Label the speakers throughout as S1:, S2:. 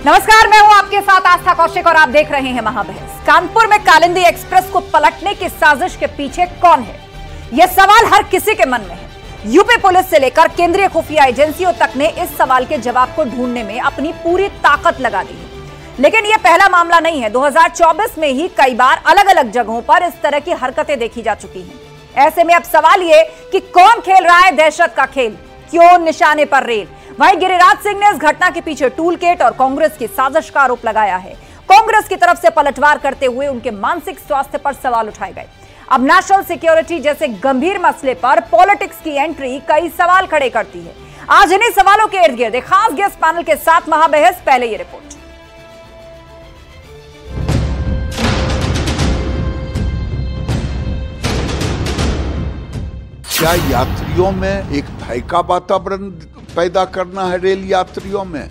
S1: नमस्कार, मैं हूं आपके साथ आस्था कौशिक और आप देख रहे हैं महाबहस। कानपुर में कालिंदी एक्सप्रेस को पलटने की साजिश के पीछे कौन है, यह सवाल हर किसी के मन में है। यूपी पुलिस से लेकर केंद्रीय खुफिया एजेंसियों तक ने इस सवाल के जवाब को ढूंढने में अपनी पूरी ताकत लगा दी है। लेकिन यह पहला मामला नहीं है। 2024 में ही कई बार अलग अलग जगहों पर इस तरह की हरकतें देखी जा चुकी हैं। ऐसे में अब सवाल यह कि कौन खेल रहा है दहशत का खेल, क्यों निशाने पर रेल। वहीं गिरिराज सिंह ने इस घटना के पीछे टूल किट और कांग्रेस की साजिश का आरोप लगाया है। कांग्रेस की तरफ से पलटवार करते हुए उनके मानसिक स्वास्थ्य पर सवाल उठाए गए। अब नेशनल सिक्योरिटी जैसे गंभीर मसले पर पॉलिटिक्स की एंट्री कई सवाल खड़े करती है। आज इन्हीं सवालों के इर्द गिर्द एक खास गेस्ट पैनल के साथ महाबहस। पहले ये रिपोर्ट।
S2: क्या यात्रियों में एक भय का वातावरण पैदा करना है रेल यात्रियों में?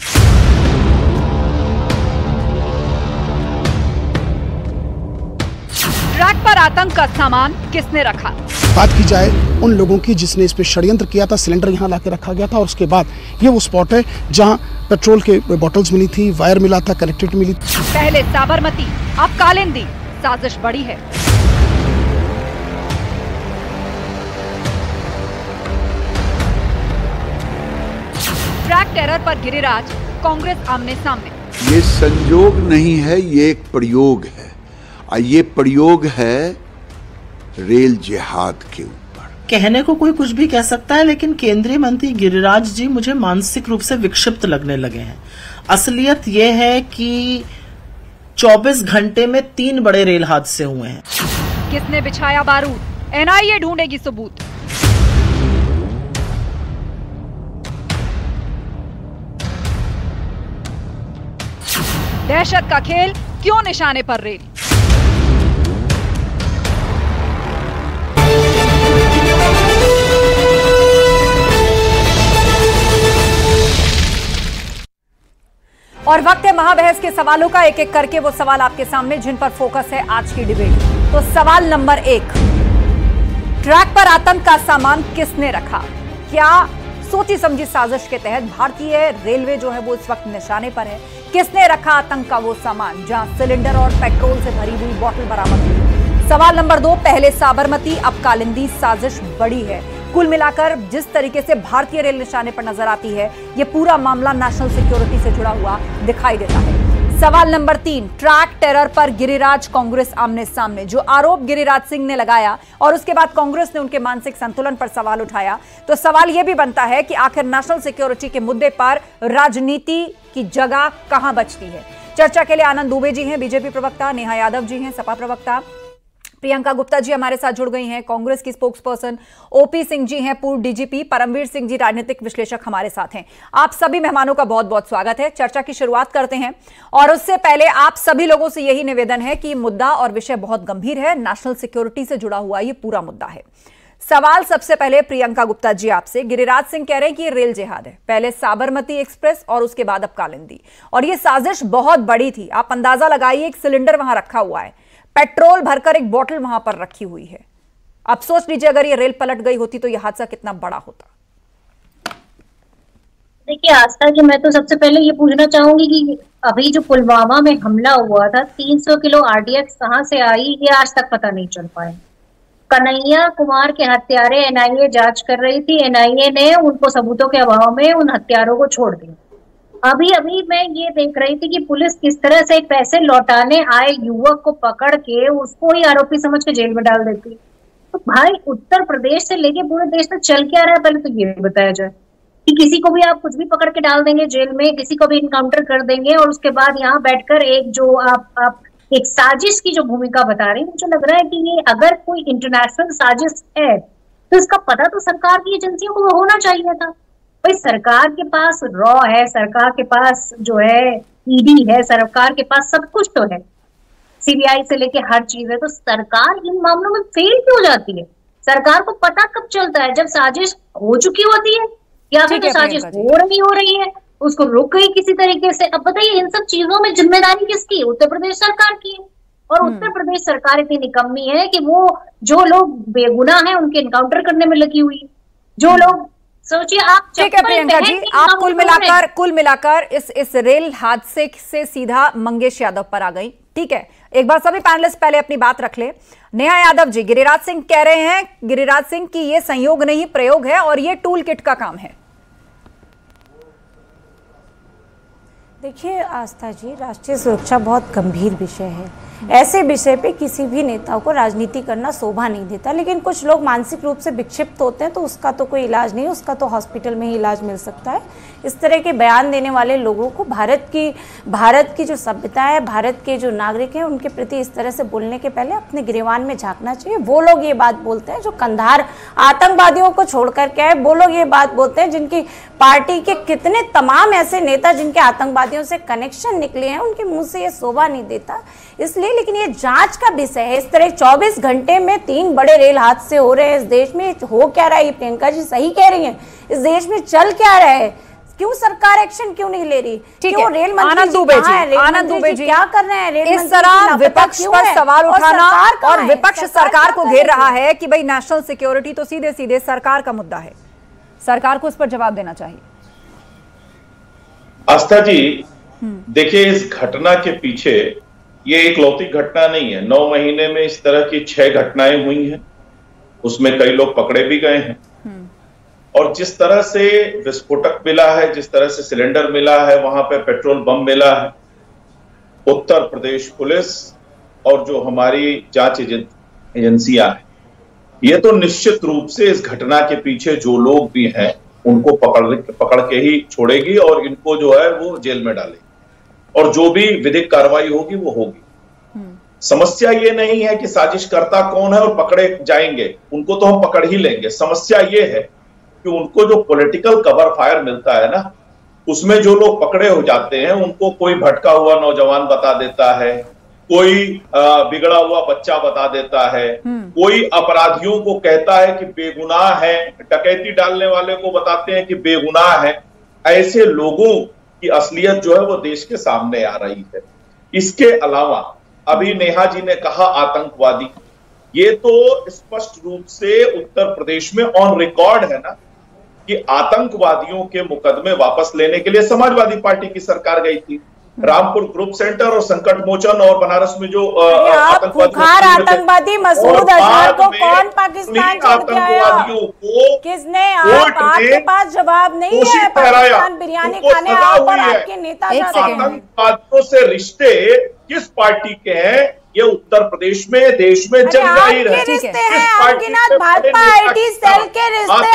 S1: ट्रैक पर आतंक का सामान किसने रखा?
S3: बात की जाए उन लोगों की जिसने इस पे षड्यंत्र किया था। सिलेंडर यहाँ लाके रखा गया था और उसके बाद ये वो स्पॉट है जहाँ पेट्रोल के बॉटल्स मिली थी, वायर मिला था, कनेक्टिविटी मिली थी।
S1: पहले साबरमती, अब कालिंदी, साजिश बड़ी है। ट्रैक टेरर पर गिरिराज, कांग्रेस आमने सामने।
S2: ये संयोग नहीं है, ये एक प्रयोग है। ये प्रयोग है रेल जिहाद के ऊपर।
S4: कहने को कोई कुछ भी कह सकता है, लेकिन केंद्रीय मंत्री गिरिराज जी मुझे मानसिक रूप से विक्षिप्त लगने लगे हैं। असलियत ये है कि 24 घंटे में 3 बड़े रेल हादसे हुए हैं।
S1: किसने बिछाया बारूद, एनआईए ढूंढेगी सबूत। दहशत का खेल, क्यों निशाने पर रेल। और वक्त है महाबहस के सवालों का। एक एक करके वो सवाल आपके सामने जिन पर फोकस है आज की डिबेट। तो सवाल नंबर 1, ट्रैक पर आतंक का सामान किसने रखा? क्या सोची समझी साजिश के तहत भारतीय रेलवे जो है वो इस वक्त निशाने पर है? किसने रखा आतंक का वो सामान जहां सिलेंडर और पेट्रोल से भरी हुई बोतल बरामद हुई? सवाल नंबर 2, पहले साबरमती अब कालिंदी, साजिश बड़ी है। कुल मिलाकर जिस तरीके से भारतीय रेल निशाने पर नजर आती है, यह पूरा मामला नेशनल सिक्योरिटी से जुड़ा हुआ दिखाई देता है। सवाल नंबर 3, ट्रैक टेरर पर गिरिराज, कांग्रेस आमने सामने। जो आरोप गिरिराज सिंह ने लगाया और उसके बाद कांग्रेस ने उनके मानसिक संतुलन पर सवाल उठाया, तो सवाल यह भी बनता है कि आखिर नेशनल सिक्योरिटी के मुद्दे पर राजनीति की जगह कहां बचती है। चर्चा के लिए आनंद दुबे जी हैं, बीजेपी प्रवक्ता, नेहा यादव जी हैं, सपा प्रवक्ता, प्रियंका गुप्ता जी हमारे साथ जुड़ गई हैं, कांग्रेस की स्पोक्सपर्सन, ओपी सिंह जी हैं, पूर्व डीजीपी, परमवीर सिंह जी राजनीतिक विश्लेषक हमारे साथ हैं। आप सभी मेहमानों का बहुत बहुत स्वागत है। चर्चा की शुरुआत करते हैं और उससे पहले आप सभी लोगों से यही निवेदन है कि मुद्दा और विषय बहुत गंभीर है, नेशनल सिक्योरिटी से जुड़ा हुआ ये पूरा मुद्दा है। सवाल सबसे पहले प्रियंका गुप्ता जी आपसे। गिरिराज सिंह कह रहे हैं कि ये रेल जिहाद है, पहले साबरमती एक्सप्रेस और उसके बाद अब कालिंदी, और ये साजिश बहुत बड़ी थी। आप अंदाजा लगाइए, एक सिलेंडर वहां रखा हुआ है, पेट्रोल भरकर एक बोतल वहां पर रखी हुई है। अब सोच लीजिए अगर ये रेल पलट गई होती तो यह हादसा कितना बड़ा होता।
S5: देखिए आस्था जी, मैं तो सबसे पहले ये पूछना चाहूंगी कि अभी जो पुलवामा में हमला हुआ था, 300 किलो आरडीएक्स कहां से आई, ये आज तक पता नहीं चल पाया। कन्हैया कुमार के हत्यारे एनआईए जांच कर रही थी, एनआईए ने उनको सबूतों के अभाव में उन हत्यारों को छोड़ दिया। अभी अभी मैं ये देख रही थी कि पुलिस किस तरह से पैसे लौटाने आए युवक को पकड़ के उसको ही आरोपी समझ के जेल में डाल देती। तो भाई उत्तर प्रदेश से लेके पूरे देश में चल क्या रहा है, पहले तो ये बताया जाए कि किसी को भी आप कुछ भी पकड़ के डाल देंगे जेल में, किसी को भी इनकाउंटर कर देंगे और उसके बाद यहाँ बैठकर एक जो आप एक साजिश की जो भूमिका बता रहे हैं, मुझे लग रहा है कि ये अगर कोई इंटरनेशनल साजिश है तो इसका पता तो सरकार की एजेंसियों को होना चाहिए था। भाई सरकार के पास रॉ है, सरकार के पास जो है ईडी है, सरकार के पास सब कुछ तो है, सीबीआई से लेके हर चीज है, तो सरकार इन मामलों में फेल क्यों जाती है? सरकार को पता कब चलता है? जब साजिश हो चुकी होती है या फिर तो साजिश हो रही है, उसको रुक गई किसी तरीके से। अब बताइए इन सब चीजों में जिम्मेदारी किसकी? उत्तर प्रदेश सरकार की है। और उत्तर प्रदेश सरकार इतनी निकम्मी है कि वो जो लोग बेगुनाह हैं उनके इनकाउंटर करने में लगी हुई है, जो लोग सोचिए आप।
S1: ठीक है प्रियंका जी, आप कुल मिलाकर इस रेल हादसे से सीधा मंगेश यादव पर आ गई। ठीक है, एक बार सभी पैनलिस्ट पहले अपनी बात रख ले। नेहा यादव जी, गिरिराज सिंह कह रहे हैं, गिरिराज सिंह की ये संयोग नहीं प्रयोग है और ये टूल किट का काम है।
S6: देखिए आस्था जी, राष्ट्रीय सुरक्षा बहुत गंभीर विषय है। ऐसे विषय पे किसी भी नेता को राजनीति करना शोभा नहीं देता, लेकिन कुछ लोग मानसिक रूप से विक्षिप्त होते हैं तो उसका तो कोई इलाज नहीं, उसका तो हॉस्पिटल में ही इलाज मिल सकता है। इस तरह के बयान देने वाले लोगों को भारत की जो सभ्यता है, भारत के जो नागरिक हैं, उनके प्रति इस तरह से बोलने के पहले अपने गिरेबान में झांकना चाहिए। वो लोग ये बात बोलते हैं जो कंधार आतंकवादियों को छोड़कर क्या है, वो लोग ये बात बोलते हैं जिनकी पार्टी के कितने तमाम ऐसे नेता जिनके आतंकवादियों से कनेक्शन निकले हैं, उनके मुंह से ये शोभा नहीं देता। इसलिए लेकिन ये जांच का विषय है। इस तरह 24 घंटे में 3 बड़े रेल हादसे हो रहे हैं इस देश में। हो क्या रहा है? प्रियंका जी सही कह रही हैं, इस देश में चल क्या रहा है? क्यों सरकार एक्शन क्यों नहीं ले रही? क्यों रेल मंत्री
S1: आनंद दुबे जी
S6: क्या कर रहे हैं? रेल
S1: इस तरह विपक्ष पर सवाल उठाना और विपक्ष सरकार को घेर रहा है कि भाई नेशनल सिक्योरिटी तो सीधे सीधे सरकार का मुद्दा है, सरकार को इस पर जवाब देना चाहिए।
S7: आस्था जी देखिए, इस घटना के पीछे ये एक लौती घटना नहीं है। 9 महीने में इस तरह की 6 घटनाएं हुई हैं, उसमें कई लोग पकड़े भी गए हैं। और जिस तरह से विस्फोटक मिला है, जिस तरह से सिलेंडर मिला है, वहां पे पेट्रोल बम मिला है, उत्तर प्रदेश पुलिस और जो हमारी जांच एजेंसियां हैं, ये तो निश्चित रूप से इस घटना के पीछे जो लोग भी हैं उनको पकड़ के ही छोड़ेगी और इनको जो है वो जेल में डालेगी और जो भी विधिक कार्रवाई होगी वो होगी। समस्या ये नहीं है कि साजिशकर्ता कौन है और पकड़े जाएंगे, उनको तो हम पकड़ ही लेंगे। समस्या ये है कि उनको जो पॉलिटिकल कवर फायर मिलता है ना, उसमें जो लोग पकड़े हो जाते हैं उनको कोई भटका हुआ नौजवान बता देता है, कोई बिगड़ा हुआ बच्चा बता देता है, कोई अपराधियों को कहता है कि बेगुनाह है, डकैती डालने वाले को बताते हैं कि बेगुनाह है। ऐसे लोगों की असलियत जो है वो देश के सामने आ रही है। इसके अलावा अभी नेहा जी ने कहा आतंकवादी, ये तो स्पष्ट रूप से उत्तर प्रदेश में ऑन रिकॉर्ड है ना कि आतंकवादियों के मुकदमे वापस लेने के लिए समाजवादी पार्टी की सरकार गई थी। रामपुर ग्रुप सेंटर और संकट मोचन और बनारस में जो
S6: आतंकवादी मसूद अजहर को कौन पाकिस्तान छोड़ के आया? किसने? आपके पास जवाब नहीं है। पाकिस्तान बिरयानी खाने आप और आपके नेता
S7: आतंकवादियों से रिश्ते किस पार्टी के हैं ये उत्तर प्रदेश में, देश में जग जाहिर है।
S6: रिश्ते हैं भाजपा आईटी सेल के रिश्ते,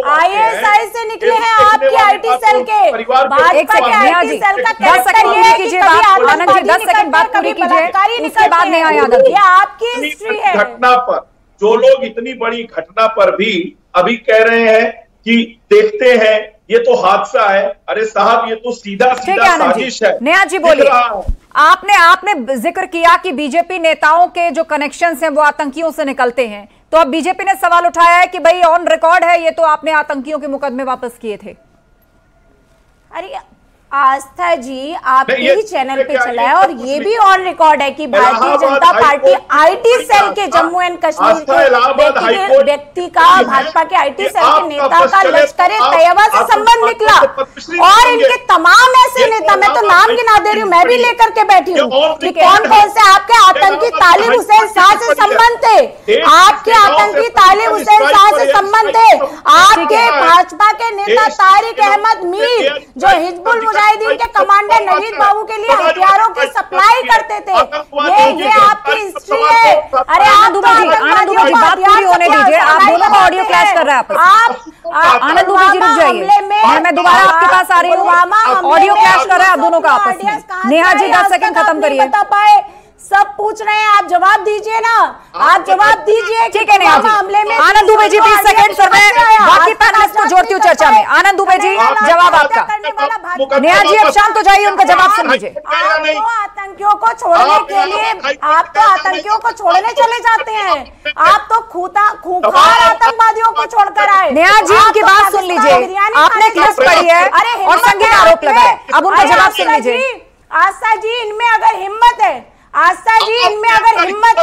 S6: आईएसआई से निकले हैं आपके आईटी सेल के। भाजपा के आईटी सेल का कैरेक्टर ये है कि कभी आतंकवादी निकलता, कभी बलात्कारी निकलते हैं। ये आपकी हिस्ट्री है।
S7: घटना पर जो लोग इतनी बड़ी घटना पर भी अभी कह रहे हैं कि देखते हैं ये तो हादसा है, अरे साहब ये तो सीधा सीधा साजिश है।
S1: नेहा जी बोलिए, आपने जिक्र किया कि बीजेपी नेताओं के जो कनेक्शंस हैं वो आतंकियों से निकलते हैं, तो अब बीजेपी ने सवाल उठाया है कि भाई ऑन रिकॉर्ड है ये तो आपने आतंकियों के मुकदमे वापस किए थे।
S6: अरे आस्था जी आपके ही चैनल पे चला है और ये भी ऑन रिकॉर्ड है कि Bharatiya Janata party IT cell के जम्मू एंड कश्मीर के व्यक्ति का, भाजपा के आईटी सेल के नेता का लश्कर-ए-तैयबा से संबंध निकला और इनके तमाम ऐसे नेता, मैं तो नाम गिना दे रही हूँ, मैं भी लेकर के बैठी हूँ कि कौन कौन से आपके आतंकी तालिब हुसैन शाह से संबंध थे, आपके आतंकी तालिब हुसैन शाह से संबंध थे, आपके भाजपा के नेता तारिक अहमद मीर जो हिजबुल मुजाहिदीन के कमांडर नवीद बाबू के लिए हथियारों की सप्लाई करते थे। ये आपकी हिस्ट्री है। अरे
S1: आनंद दुबे जी बात पूरी होने दीजिए, आप दोनों का ऑडियो क्लैश कर रहा है। आनंद दुबे जी रुक जाइए, मैं दोबारा आपके पास आ रही हूँ। ऑडियो क्लैश कर रहा है आप दोनों का आपस में। नेहा जी 10 सेकंड खत्म करिए।
S6: सब पूछ रहे हैं, आप जवाब दीजिए ना, आप जवाब दीजिए।
S1: ठीक है नेहा जी। आनंद दुबे जी 20 सेकंड, फिर मैं बाकी पैनलिस्ट को जोड़ती हूँ चर्चा में। आनंद दुबे जी जवाब आपका। नेहा जी अब शांत हो जाइए, उनका जवाब सुन लीजिए।
S6: आपको आतंकियों को छोड़ने के लिए, आप तो आतंकियों को छोड़ने चले जाते हैं, आप तो खूंखार आतंकवादियों को छोड़कर आए।
S1: नेहा जी उनकी बात सुन लीजिए, आपने एक लिस्ट पढ़ी है और संगीन आरोप लगाए, अब उनका जवाब सुन लीजिए।
S6: आशा जी इनमें अगर हिम्मत है, आस्था जी, इनमें अगर हिम्मत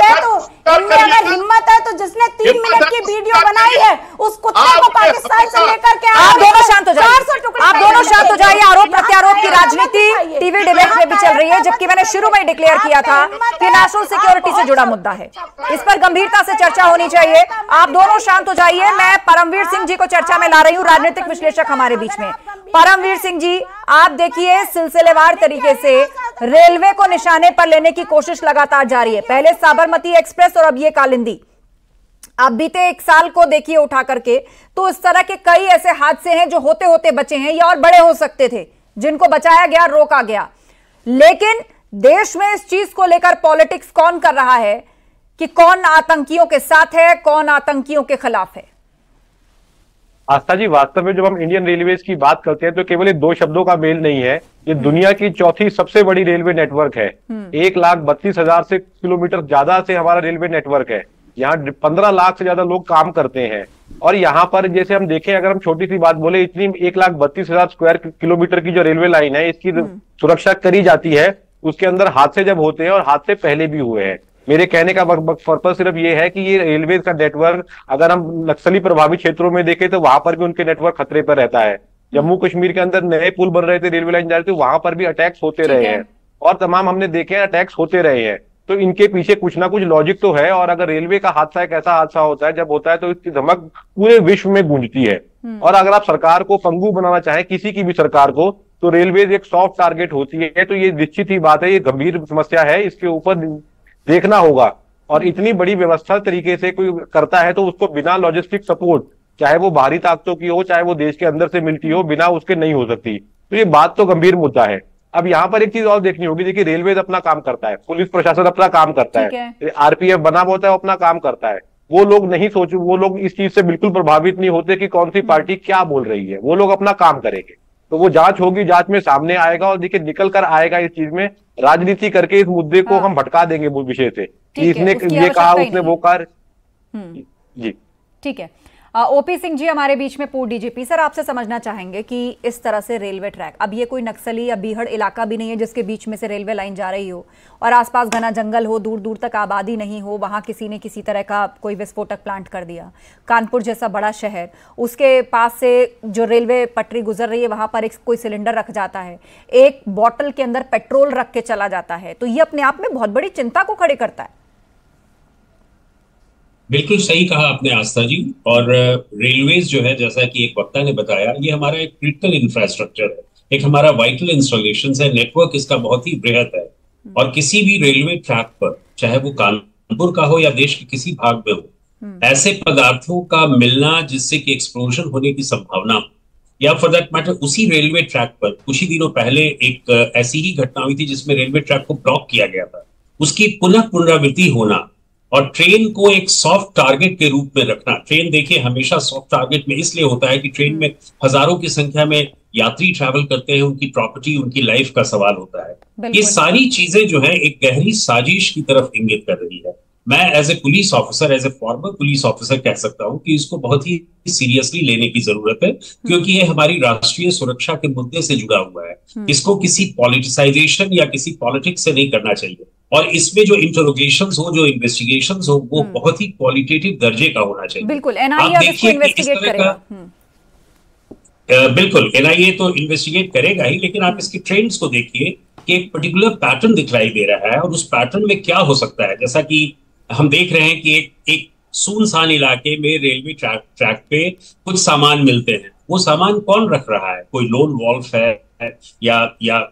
S6: है तो जिसने 3 मिनट की वीडियो बनाई है उस कुत्ते को पाकिस्तान से लेकर के
S1: आप दोनों शांत हो जाइए, आप दोनों शांत हो जाइए। आरोप प्रत्यारोप की राजनीति टीवी डिबेट में भी चल रही है, जबकि मैंने शुरू में डिक्लेयर किया था कि नेशनल सिक्योरिटी से जुड़ा मुद्दा है, इस पर गंभीरता से चर्चा होनी चाहिए। आप दोनों शांत हो जाइए। मैं परमवीर सिंह जी को चर्चा में ला रही हूँ, राजनीतिक विश्लेषक हमारे बीच में। परमवीर सिंह जी, आप देखिए सिलसिलेवार तरीके से रेलवे को निशाने पर लेने की कोशिश लगातार जारी है। पहले साबरमती एक्सप्रेस और अब ये कालिंदी। आप बीते 1 साल को देखिए उठा करके, तो इस तरह के कई ऐसे हादसे हैं जो होते होते बचे हैं या और बड़े हो सकते थे, जिनको बचाया गया, रोका गया। लेकिन देश में इस चीज को लेकर पॉलिटिक्स कौन कर रहा है कि कौन आतंकियों के साथ है, कौन आतंकियों के खिलाफ है?
S8: आस्था जी, वास्तव में जब हम इंडियन रेलवेज की बात करते हैं तो केवल ये 2 शब्दों का मेल नहीं है। ये दुनिया की 4थी सबसे बड़ी रेलवे नेटवर्क है। 1,32,000 से किलोमीटर ज्यादा से हमारा रेलवे नेटवर्क है। यहाँ 15 लाख से ज्यादा लोग काम करते हैं। और यहाँ पर जैसे हम देखें, अगर हम छोटी सी बात बोले, इतनी 1,32,000 स्क्वायर किलोमीटर की जो रेलवे लाइन है, इसकी सुरक्षा करी जाती है। उसके अंदर हादसे जब होते हैं, और हादसे पहले भी हुए हैं। मेरे कहने का पर्पस सिर्फ ये है कि ये रेलवे का नेटवर्क, अगर हम नक्सली प्रभावित क्षेत्रों में देखें तो वहां पर भी उनके नेटवर्क खतरे पर रहता है। जम्मू कश्मीर के अंदर नए पुल बन रहे थे, रेलवे लाइन जा रही थी, वहां पर भी अटैक्स होते रहे हैं, और तमाम हमने देखे हैं अटैक्स होते रहे हैं। तो इनके पीछे कुछ ना कुछ लॉजिक तो है। और अगर रेलवे का हादसा एक ऐसा हादसा होता है, जब होता है तो इसकी धमक पूरे विश्व में गूंजती है। और अगर आप सरकार को पंगु बनाना चाहें, किसी की भी सरकार को, तो रेलवे एक सॉफ्ट टारगेट होती है। तो ये निश्चित ही बात है, ये गंभीर समस्या है, इसके ऊपर देखना होगा। और इतनी बड़ी व्यवस्था तरीके से कोई करता है तो उसको बिना लॉजिस्टिक सपोर्ट, चाहे वो बाहरी ताकतों की हो, चाहे वो देश के अंदर से मिलती हो, बिना उसके नहीं हो सकती। तो ये बात तो गंभीर मुद्दा है। अब यहाँ पर एक चीज और देखनी होगी। देखिए, रेलवे अपना काम करता है, पुलिस प्रशासन अपना काम करता है, आरपीएफ बना होता है, वो अपना काम करता है। वो लोग नहीं सोच, वो लोग इस चीज से बिल्कुल प्रभावित नहीं होते कि कौन सी पार्टी क्या बोल रही है। वो लोग अपना काम करेंगे, तो वो जांच होगी, जांच में सामने आएगा, और देखिए निकल कर आएगा। इस चीज में राजनीति करके इस मुद्दे को हम भटका देंगे विषय से कि इसने ये कहा, उसने वो कर। जी
S1: ठीक है। ओपी सिंह जी हमारे बीच में, पूर्व डीजीपी। सर, आपसे समझना चाहेंगे कि इस तरह से रेलवे ट्रैक, अब ये कोई नक्सली या बीहड़ इलाका भी नहीं है जिसके बीच में से रेलवे लाइन जा रही हो, और आसपास घना जंगल हो, दूर दूर तक आबादी नहीं हो, वहां किसी ने किसी तरह का कोई विस्फोटक प्लांट कर दिया। कानपुर जैसा बड़ा शहर, उसके पास से जो रेलवे पटरी गुजर रही है, वहां पर एक कोई सिलेंडर रख जाता है, एक बॉटल के अंदर पेट्रोल रख के चला जाता है, तो ये अपने आप में बहुत बड़ी चिंता को खड़े करता है।
S9: बिल्कुल सही कहा आपने आस्था जी। और रेलवेज जो है, जैसा कि एक वक्ता ने बताया, ये हमारा एक क्रिटिकल इंफ्रास्ट्रक्चर है, एक हमारा वाइटल इंस्टॉलेशन है, नेटवर्क इसका बहुत ही बृहद है। और किसी भी रेलवे ट्रैक पर, चाहे वो कानपुर का हो या देश के किसी भाग में हो, ऐसे पदार्थों का मिलना जिससे कि एक्सप्लोजन होने की संभावना हो, या फॉर दैट मैटर उसी रेलवे ट्रैक पर कुछ ही दिनों पहले एक ऐसी ही घटना हुई थी जिसमें रेलवे ट्रैक को ब्लॉक किया गया था, उसकी पुनः पुनरावृत्ति होना, और ट्रेन को एक सॉफ्ट टारगेट के रूप में रखना। ट्रेन देखिए हमेशा सॉफ्ट टारगेट में इसलिए होता है कि ट्रेन में हजारों की संख्या में यात्री ट्रैवल करते हैं, उनकी प्रॉपर्टी, उनकी लाइफ का सवाल होता है। ये सारी चीजें जो है एक गहरी साजिश की तरफ इंगित कर रही है। मैं as a police officer, as a former police officer कह सकता हूं कि इसको बहुत ही सीरियसली लेने की जरूरत है, क्योंकि ये हमारी राष्ट्रीय सुरक्षा के मुद्दे से जुड़ा हुआ है। इसको किसी पॉलिटिसाइजेशन या किसी पॉलिटिक्स से नहीं करना चाहिए। और इसमें जो इंटरोगेशंस हो, जो इन्वेस्टिगेशंस हो, वो बहुत ही क्वालिटेटिव दर्जे का होना चाहिए।
S1: बिल्कुल, एनआईए इसको इन्वेस्टिगेट करेगा।
S9: बिल्कुल, एनआईए तो इन्वेस्टिगेट करेगा ही, लेकिन आप इसके ट्रेंड्स को देखिए कि एक पर्टिकुलर पैटर्न दिखलाई दे रहा है, और उस पैटर्न में क्या हो सकता है। जैसा कि हम देख रहे हैं कि एक सुनसान इलाके में रेलवे ट्रैक पे कुछ सामान मिलते हैं। वो सामान कौन रख रहा है? कोई लोन वॉल्फ है या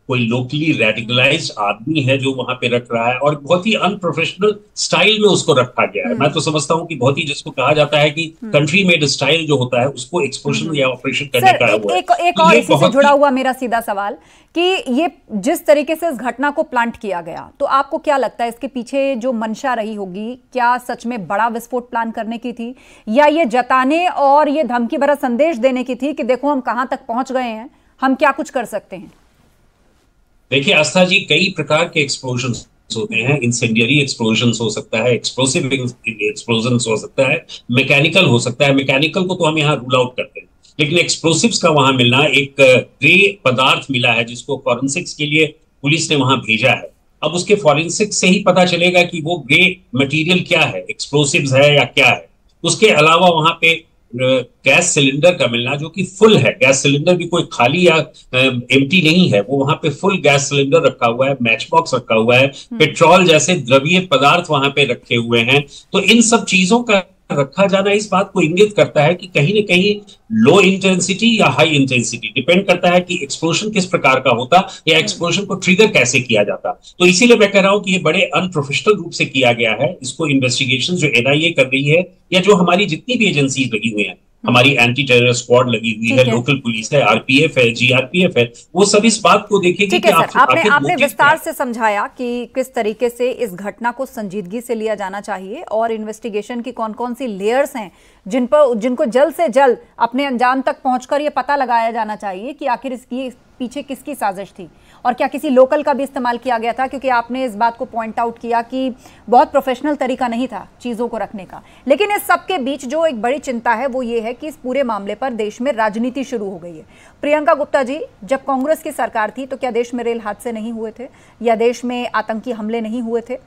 S9: कोई लोकली रेडिकलाइज्ड आदमी है जो वहां पे रख रहा है, और बहुत ही अनप्रोफेशनल स्टाइल में उसको रखा गया है। मैं तो समझता हूं कि बहुत ही, जिसको कहा जाता है कि कंट्री मेड स्टाइल जो होता है, उसको एक्सपोजन या ऑपरेशन करने का हुआ है।
S1: एक और इसी से जुड़ा हुआ मेरा सीधा सवाल कि ये जिस तरीके से इस घटना को प्लांट किया गया, तो आपको क्या लगता है इसके पीछे जो मंशा रही होगी, क्या सच में बड़ा विस्फोट प्लान करने की थी, या ये जताने और ये धमकी भरा संदेश देने की थी कि देखो हम कहां तक पहुंच गए हैं, हम क्या कुछ कर सकते हैं?
S9: देखिए आस्था जी, कई प्रकार के एक्सप्लोजन्स होते हैं। इंसेंडियरी एक्सप्लोजन्स हो सकता है, एक्सप्लोसिव एक्सप्लोजन्स हो सकता है, मैकेनिकल हो सकता है। मैकेनिकल को तो हम यहाँ रूल आउट करते हैं, लेकिन एक्सप्लोसिव्स का वहां मिलना, एक ग्रे पदार्थ मिला है जिसको फॉरेंसिक्स के लिए पुलिस ने वहां भेजा है, अब उसके फॉरेंसिक से ही पता चलेगा कि वो ग्रे मटेरियल क्या है, एक्सप्लोसिव्स है या क्या है। उसके अलावा वहां पे गैस सिलेंडर का मिलना जो कि फुल है, गैस सिलेंडर भी कोई खाली या एम्प्टी नहीं है, वो वहां पे फुल गैस सिलेंडर रखा हुआ है, मैच बॉक्स रखा हुआ है, पेट्रोल जैसे द्रव्य पदार्थ वहां पे रखे हुए हैं। तो इन सब चीजों का रखा जाना इस बात को इंगित करता है कि कहीं ना कहीं लो इंटेंसिटी या हाई इंटेंसिटी, डिपेंड करता है कि एक्सप्लोजन किस प्रकार का होता या एक्सप्लोजन को ट्रिगर कैसे किया जाता। तो इसीलिए मैं कह रहा हूं कि ये बड़े अनप्रोफेशनल रूप से किया गया है। इसको इन्वेस्टिगेशन जो NIA कर रही है या जो हमारी जितनी भी एजेंसीज लगी हुई हैं, हमारी एंटी टेरर स्क्वाड लगी हुई है, लोकल पुलिस है, RPF है, GRPF है, वो सब इस बात को देखेगी कि
S1: आपने विस्तार से समझाया कि किस तरीके से इस घटना को संजीदगी से लिया जाना चाहिए और इन्वेस्टिगेशन की कौन कौन सी लेयर्स हैं जिनको जल्द से जल्द अपने अंजाम तक पहुंचकर ये पता लगाया जाना चाहिए कि आखिर इसकी पीछे किसकी साजिश थी और क्या किसी लोकल का भी इस्तेमाल किया गया था, क्योंकि आपने इस बात को पॉइंट आउट किया कि बहुत प्रोफेशनल तरीका नहीं था चीज़ों को रखने का। लेकिन इस सब के बीच जो एक बड़ी चिंता है वो ये है कि इस पूरे मामले पर देश में राजनीति शुरू हो गई है। प्रियंका गुप्ता जी, जब कांग्रेस की सरकार थी तो क्या देश में रेल हादसे नहीं हुए थे या देश में आतंकी हमले नहीं हुए थे?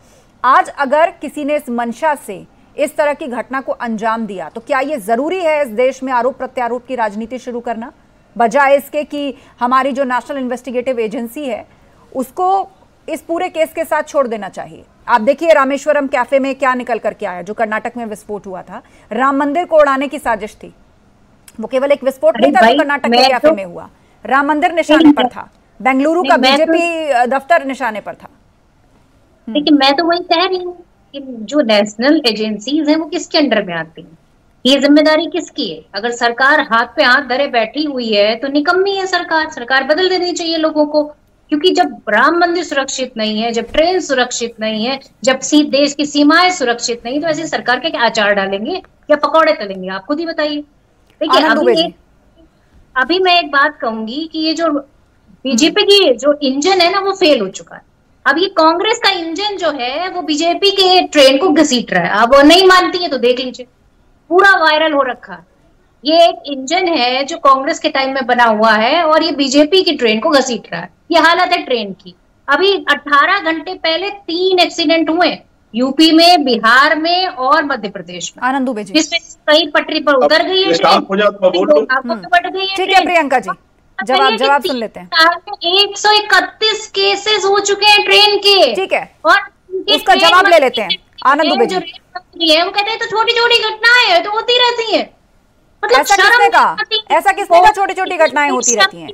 S1: आज अगर किसी ने इस मंशा से इस तरह की घटना को अंजाम दिया तो क्या ये जरूरी है इस देश में आरोप प्रत्यारोप की राजनीति शुरू करना, बजाय इसके कि हमारी जो नेशनल इन्वेस्टिगेटिव एजेंसी है उसको इस पूरे केस के साथ छोड़ देना चाहिए? आप देखिए रामेश्वरम कैफे में क्या निकल करके आया, जो कर्नाटक में विस्फोट हुआ था, राम मंदिर को उड़ाने की साजिश थी। वो केवल एक विस्फोट नहीं था जो कर्नाटक के कैफे में हुआ, राम मंदिर निशाने पर था, बेंगलुरु का बीजेपी दफ्तर निशाने पर था।
S5: लेकिन मैं तो वही कह रही हूँ कि जो नेशनल एजेंसीज हैं वो किसके अंडर में आती हैं? ये जिम्मेदारी किसकी है? अगर सरकार हाथ पे हाथ धरे बैठी हुई है तो निकम्मी है सरकार बदल देनी चाहिए लोगों को। क्योंकि जब राम मंदिर सुरक्षित नहीं है, जब ट्रेन सुरक्षित नहीं है, जब देश की सीमाएं सुरक्षित नहीं, तो ऐसी सरकार के क्या अचार डालेंगे या पकौड़े तलेंगे? आप खुद ही बताइए। देखिए अभी मैं एक बात कहूंगी कि ये जो बीजेपी की जो इंजन है ना वो फेल हो चुका है। अब ये कांग्रेस का इंजन जो है वो बीजेपी के ट्रेन को घसीट रहा है। अब वो नहीं मानती है तो देख लीजिए, पूरा वायरल हो रखा है। ये एक इंजन है जो कांग्रेस के टाइम में बना हुआ है और ये बीजेपी की ट्रेन को घसीट रहा है। ये हालत है ट्रेन की। अभी 18 घंटे पहले 3 एक्सीडेंट हुए यूपी में, बिहार में और मध्य प्रदेश में।
S1: आनंद दुबे जी,
S5: जिसमें कई पटरी पर उतर गई है, बढ़ गई है।
S1: ठीक है प्रियंका जी, जवाब सुन लेते हैं।
S5: 131 केसेस हो चुके हैं ट्रेन के।
S1: ठीक है,
S5: और
S1: उसका जवाब ले लेते हैं। आनंद दुबे जी,
S5: वो कहते हैं तो छोटी छोटी घटनाएं है तो होती रहती है। मतलब
S1: ऐसा किसने कहा छोटी छोटी घटनाएं होती रहती हैं?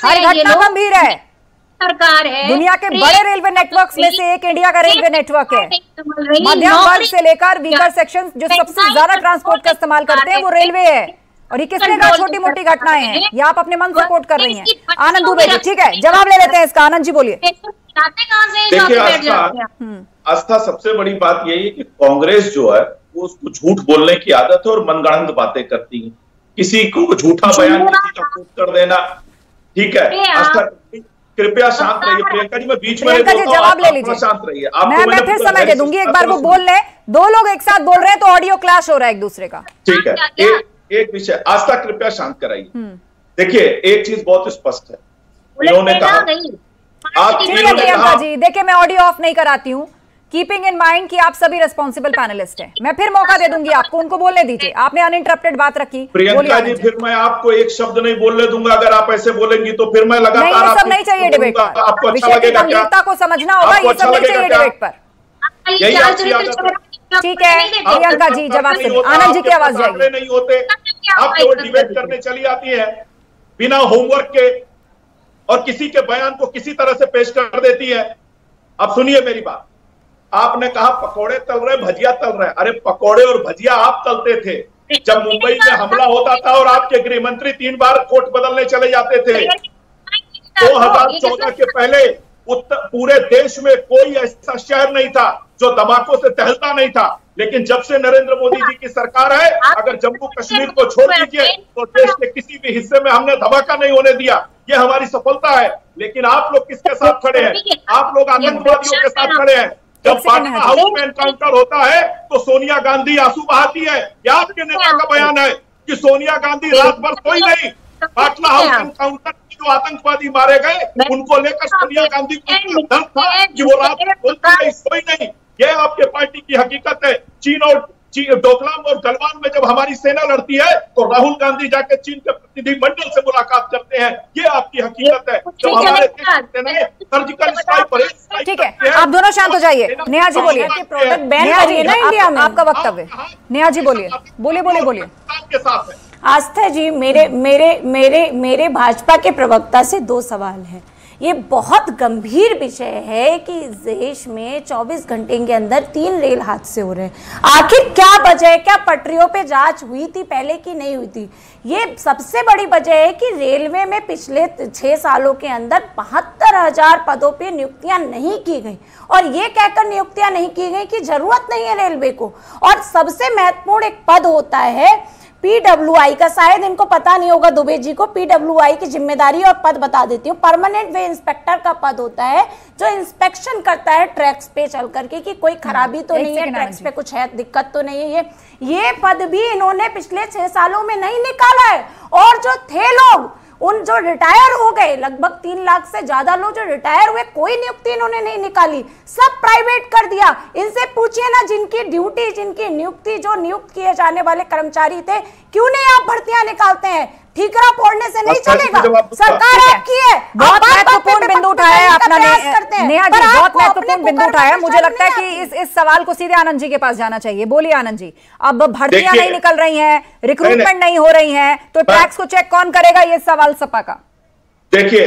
S1: हर घटना गंभीर है।
S5: सरकार है,
S1: दुनिया के बड़े रेलवे नेटवर्क्स में से एक इंडिया का रेलवे नेटवर्क है। मध्यम वर्ग से लेकर वीकर सेक्शन जो सबसे ज्यादा ट्रांसपोर्ट का इस्तेमाल करते हैं वो रेलवे है। और ये किसने कहा छोटी मोटी घटनाएं हैं? ये आप अपने मन से कोट कर रही हैं। आनंद दुबे जी, ठीक है, जवाब ले लेते हैं इसका। आनंद जी बोलिए।
S7: देखिए आस्था, सबसे बड़ी बात यही है कि कांग्रेस जो है वो उसको झूठ बोलने की आदत है और मनगढ़ंत बातें करती है। किसी को झूठा बयान किसी का कोट कर देना, ठीक है। आस्था कृपया शांत रहिए। प्रियंका जी, मैं बीच में
S1: जवाब ले लीजिए,
S7: शांत रहिए।
S1: मैं फिर समय दे दूंगी। एक बार वो बोल ले, दो लोग एक साथ बोल रहे हैं तो ऑडियो क्लैश हो रहा है एक दूसरे का।
S7: ठीक है, एक विषय आस्था कृपया शांत कराइए। देखिए एक चीज बहुत स्पष्ट है, इन्होंने कहा
S1: प्रियंका जी, देखिए मैं ऑडियो ऑफ नहीं कराती हूँ, कीपिंग इन माइंड कि आप सभी रिस्पॉन्सिबल पैनलिस्ट हैं। मैं फिर मौका दे दूंगी आपको, उनको बोलने दीजिए। आपने अनइंटरप्टेड बात रखी।
S7: प्रियंका जी, फिर मैं आपको एक शब्द नहीं बोलने दूंगा। अगर आप ऐसे बोलेंगी तो फिर मैं लगातार
S1: नहीं, सब नहीं चाहिए डिबेट पर।
S7: आपको अच्छा लगेगा क्या?
S1: गंभीरता को समझना होगा, ये सब नहीं चाहिए डिबेट पर। ठीक है प्रियंका जी, जवाब सुनिए। आनंद जी की आवाज जाएगी।
S7: नहीं होते, आप केवल डिबेट करने चली आती है बिना होमवर्क के और किसी के बयान को किसी तरह से पेश कर देती है। अब सुनिए मेरी बात। आपने कहा पकोड़े तल रहे, भजिया तल रहे। अरे पकोड़े और भजिया आप तलते थे जब मुंबई में हमला होता था और आपके गृह मंत्री 3 बार कोट बदलने चले जाते थे। 2014 के पहले पूरे देश में कोई ऐसा शहर नहीं था जो धमाकों से टहलता नहीं था। लेकिन जब से नरेंद्र मोदी जी की सरकार है, अगर जम्मू कश्मीर को छोड़ दीजिए तो देश के किसी भी हिस्से में हमने धमाका नहीं होने दिया। ये हमारी सफलता है। लेकिन आप लोग किसके साथ खड़े हैं? आप लोग आतंकवादियों के साथ खड़े हैं। जब पाटना हाउस में एनकाउंटर होता है तो सोनिया गांधी आंसू बहाती है। या आपके नेता का बयान है कि सोनिया गांधी रात भर सोई नहीं, बाटला हाउस एनकाउंटर जो आतंकवादी मारे गए उनको लेकर सोनिया गांधी को दम था कि वो रात बोलती है कोई नहीं। ये आपके पार्टी की हकीकत है। चीन और डोकलाम और गलवान में जब हमारी सेना लड़ती है तो राहुल गांधी जाके चीन के प्रतिनिधिमंडल से मुलाकात करते हैं। ये आपकी हकीकत है। जब हमारे सर्जिकल स्ट्राइक पर
S1: ठीक है, आप दोनों शांत हो जाइए। नेहा जी बोलिए। नेहा जी ना इंडिया में आपका वक्तव्य। नेहा जी बोलिए, बोलिए।
S7: के साथ है
S6: आस्था जी, मेरे भाजपा के प्रवक्ता से 2 सवाल हैं। ये बहुत गंभीर विषय है कि देश में 24 घंटे के अंदर 3 रेल हादसे हो रहे हैं। आखिर क्या वजह है? क्या पटरियों पे जांच हुई थी पहले की नहीं हुई थी? ये सबसे बड़ी वजह है कि रेलवे में पिछले 6 सालों के अंदर 72,000 पदों पे नियुक्तियां नहीं की गई, और ये कहकर नियुक्तियां नहीं की गई कि जरूरत नहीं है रेलवे को। और सबसे महत्वपूर्ण एक पद होता है PWI का, शायद इनको पता नहीं होगा दुबे जी को, PWI की जिम्मेदारी और पद बता देती हूँ। परमानेंट वे इंस्पेक्टर का पद होता है जो इंस्पेक्शन करता है ट्रैक्स पे चल करके कि कोई खराबी तो नहीं है, ट्रैक्स पे कुछ है, दिक्कत तो नहीं है। ये पद भी इन्होंने पिछले 6 सालों में नहीं निकाला है। और जो थे लोग, उन जो रिटायर हो गए, लगभग 3 लाख से ज्यादा लोग जो रिटायर हुए, कोई नियुक्ति इन्होंने नहीं निकाली, सब प्राइवेट कर दिया। इनसे पूछिए ना, जिनकी ड्यूटी, जिनकी नियुक्ति, जो नियुक्त किए जाने वाले कर्मचारी थे, क्यों नहीं आप भर्तियां निकालते हैं? ठीकरा फोड़ने से नहीं चलेगा। सरकार आपकी है।
S1: बहुत महत्वपूर्ण बिंदु उठाया है अपना नेहा जी, बहुत महत्वपूर्ण बिंदु उठाया। मुझे लगता है कि इस सवाल को सीधे आनंद जी के पास जाना चाहिए। बोलिए आनंद जी। अब भर्तियां नहीं निकल रही हैं, रिक्रूटमेंट नहीं हो रही है, तो टैक्स को चेक कौन करेगा? ये सवाल सपा का।
S7: देखिए,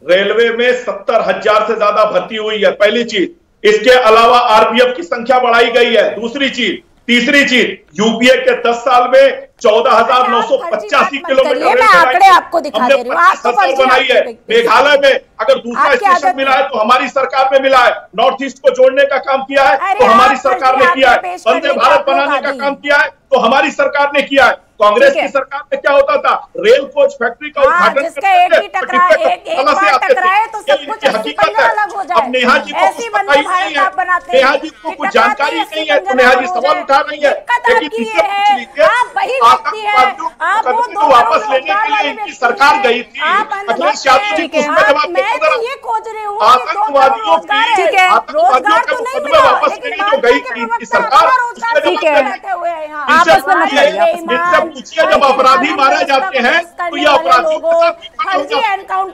S7: रेलवे में 70,000 से ज्यादा भर्ती हुई है, पहली चीज। इसके अलावा RPF की संख्या बढ़ाई गई है, दूसरी चीज। तीसरी चीज, यूपीए के 10 साल में 14,985 किलोमीटर
S6: आंकड़े आपको दिखा दे रही हूं,
S7: बनाई है। मेघालय में अगर दूसरा स्टेशन मिला है तो हमारी सरकार ने मिला है। नॉर्थ ईस्ट को जोड़ने का काम किया है तो हमारी सरकार ने किया है। वंदे भारत बनाने का काम किया है तो हमारी सरकार ने किया है। कांग्रेस की सरकार में क्या होता था? रेल कोच फैक्ट्री का उद्घाटन
S6: हकीकत है। अब
S7: नेहा जी को कुछ पता ही नहीं है, नेहा जी को कुछ जानकारी नहीं है, तो नेहा जी सवाल उठा रही है। लेकिन इससे पूछ लीजिए, आतंकवादियों को वापस लेने के लिए इनकी सरकार गई थी, अखिलेश यादव जी को उसमें जवाब आतंकवादियों के वापस लेने जो गई थी इनकी सरकार, पूछिए जब अपराधी मारे जाते हैं तो ये अपराधियों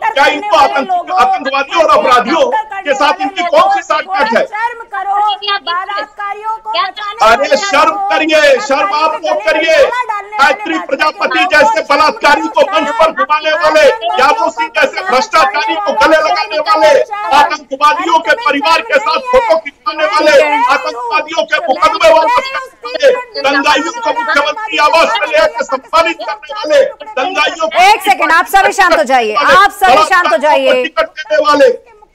S7: क्या इनको आतंकवादियों और अपराधियों के साथ इनकी कौन सी साठगांठ है? अरे शर्म करिए, शर्म आप लोग करिए। गायत्री प्रजापति जैसे बलात्कारी को मंच पर घुमाने वाले, यादव सिंह जैसे भ्रष्टाचारी को गले लगाने वाले, आतंकवादियों के परिवार के साथ फोटो खिंचवाने वाले, आतंकवादियों के मुकदमे वापस करने वाले, दंगाइयों को मुख्यमंत्री आवास में लेकर सम्मानित करने वाले, दंगाइयों को।
S1: एक सेकंड, आप सभी शांत हो जाइए, आप सभी शांत हो जाइए।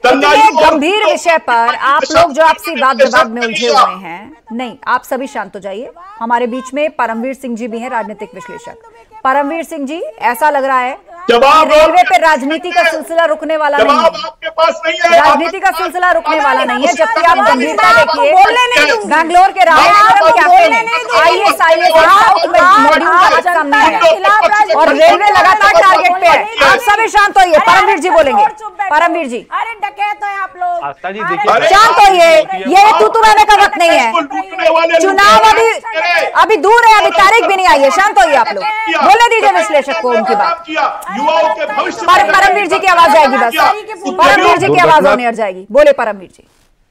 S1: गंभीर विषय पर आप लोग जो आपसी वाद विवाद में उलझे हुए हैं, नहीं, आप सभी शांत हो जाइए। हमारे बीच में परमवीर सिंह जी भी हैं, राजनीतिक विश्लेषक। परमवीर सिंह जी, ऐसा लग रहा है रेलवे पे राजनीति का सिलसिला रुकने वाला नहीं है। राजनीति का सिलसिला रुकने वाला नहीं है, जबकि आप गंभीरता देखिए। बैंगलोर के रामेश्वरम कैप्टन IAS मॉड्यूल का सामने है और रेलवे लगातार टारगेट पे है। आप सभी शांत होइए, परमवीर जी बोलेंगे। परमवीर जी,
S6: अरे डकैत है आप लोग,
S8: आस्था जी देखिए,
S1: शांत होइए, ये तू रहने का वक्त नहीं है। चुनाव अभी दूर है, अभी तारीख भी नहीं आई है। शांत होइए आप लोग, बोले दीजिए विश्लेषक को उनकी बात।
S7: युवाओं के भविष्य
S1: परमवीर जी की आवाज आएगी, बस परमवीर जी की आवाज होने जाएगी। बोले परमवीर जी।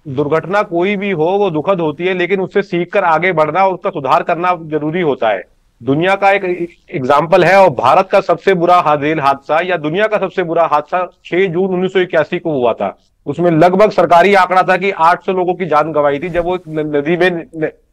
S8: दुर्घटना कोई भी हो वो दुखद होती है, लेकिन उससे सीखकर आगे बढ़ना और उसका सुधार करना जरूरी होता है। दुनिया का एक एग्जाम्पल है, और भारत का सबसे बुरा रेल हादसा या दुनिया का सबसे बुरा हादसा 6 जून 1981 को हुआ था। उसमें लगभग सरकारी आंकड़ा था कि 800 लोगों की जान गंवाई थी, जब वो नदी में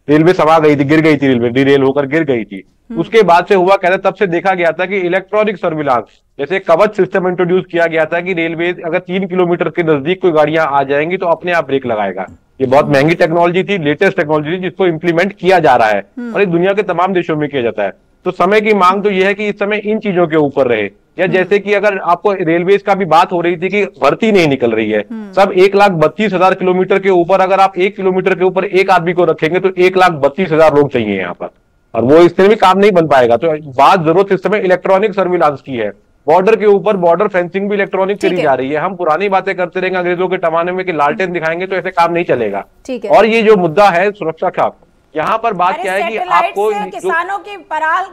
S8: रेलवे समा गई थी, गिर गई थी, रेलवे डिरेल होकर गिर गई थी। उसके बाद से हुआ कहते, तब से देखा गया था कि इलेक्ट्रॉनिक सर्विलांस जैसे कवच सिस्टम इंट्रोड्यूस किया गया था कि रेलवे अगर 3 किलोमीटर के नजदीक कोई गाड़ियां आ जाएंगी तो अपने आप ब्रेक लगाएगा। ये बहुत महंगी टेक्नोलॉजी थी, लेटेस्ट टेक्नोलॉजी थी, जिसको इंप्लीमेंट किया जा रहा है और ये दुनिया के तमाम देशों में किया जाता है। तो समय की मांग तो यह है कि इस समय इन चीजों के ऊपर रहे। या जैसे कि अगर आपको रेलवेज का भी बात हो रही थी कि भर्ती नहीं निकल रही है, सब 1,32,000 किलोमीटर के ऊपर अगर आप 1 किलोमीटर के ऊपर एक आदमी को रखेंगे तो 1,32,000 लोग चाहिए यहाँ पर, और वो इससे भी काम नहीं बन पाएगा। तो बात जरूरत इस समय इलेक्ट्रॉनिक सर्विलांस की है, बॉर्डर के ऊपर बॉर्डर फेंसिंग भी इलेक्ट्रॉनिक करी जा रही है। हम पुरानी बातें करते रहेंगे अंग्रेजों के जमाने में कि लालटेन दिखाएंगे तो ऐसे काम नहीं चलेगा। और ये जो मुद्दा है सुरक्षा का, यहाँ पर बात क्या है कि आपको
S6: किसानों की पराल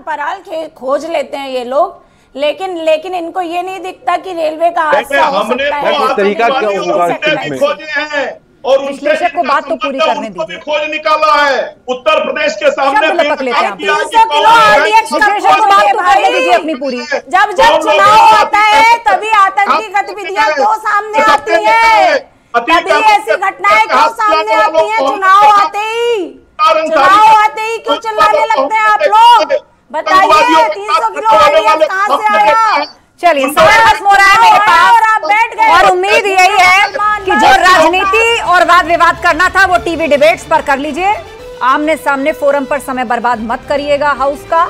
S6: खोज लेते हैं ये लोग, लेकिन इनको ये नहीं दिखता कि रेलवे का हादसा हो सकता है।
S8: तरीका क्या होगा
S7: खोजे हैं और
S1: विश्लेषक को बात तो पूरी करने दीजिए।
S7: खोज निकाला है उत्तर प्रदेश के सामने।
S6: 300 किलो आरडीएक्स
S1: अपनी पूरी।
S6: जब चुनाव आता है तभी आतंकी गतिविधियां क्यों सामने आती है, तभी ऐसी घटनाएं क्यों सामने आती है? चुनाव आते ही क्यों चिल्लाने लगते हैं आप लोग? बताइए 300 किलो आरडीएक्स कहां से आया?
S1: चलिए समय खत्म हो रहा है मेरे पास और उम्मीद यही है कि जो राजनीति और वाद विवाद करना था वो टीवी डिबेट्स पर कर लीजिए, आमने सामने फोरम पर समय बर्बाद मत करिएगा। हाउस का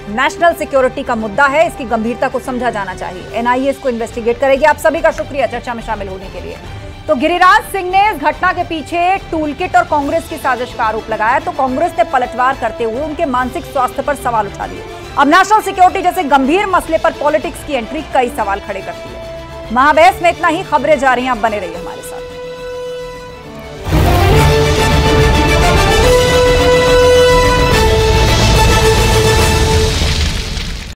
S1: नेशनल सिक्योरिटी का मुद्दा है, इसकी गंभीरता को समझा जाना चाहिए। एनआईए इसको इन्वेस्टिगेट करेगी। आप सभी का शुक्रिया चर्चा में शामिल होने के लिए। तो गिरिराज सिंह ने इस घटना के पीछे टूलकिट और कांग्रेस की साजिश का आरोप लगाया, तो कांग्रेस ने पलटवार करते हुए उनके मानसिक स्वास्थ्य पर सवाल उठा दिए। अब नेशनल सिक्योरिटी जैसे गंभीर मसले पर पॉलिटिक्स की एंट्री कई सवाल खड़े करती है। महाबहस में इतना ही। खबरें जा रही हैं, आप बने रहिए हमारे साथ।